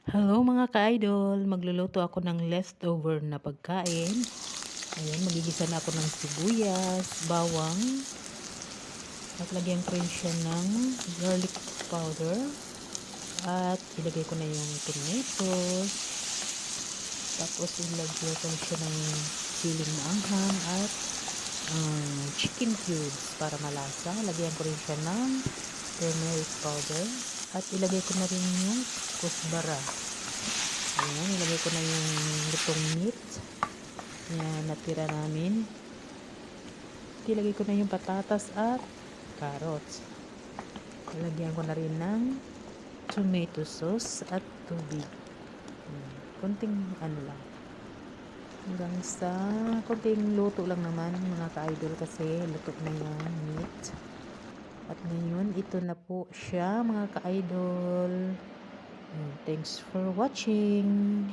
Hello mga ka-idol, magluluto ako ng leftover na pagkain. Ayan, magigisa na ako ng sibuyas, bawang, at lagyan ko rin siya ng garlic powder. At ilagay ko na yung tomatoes. Tapos ilagay ko siya ng siling na anghang at chicken cubes para malasa. Lagyan ko rin siya ng turmeric powder. At ilagay ko na rin yung kusbara. Ayan, ilagay ko na yung lutong meat na natira namin. Ilagay ko na yung patatas at carrots. Ilagyan ko na rin ng tomato sauce at tubig. Konting lang. Hanggang sa konting luto lang naman mga ka-idol kasi luto na yung meat. At ngayon, ito na po siya mga ka-idol. Thanks for watching.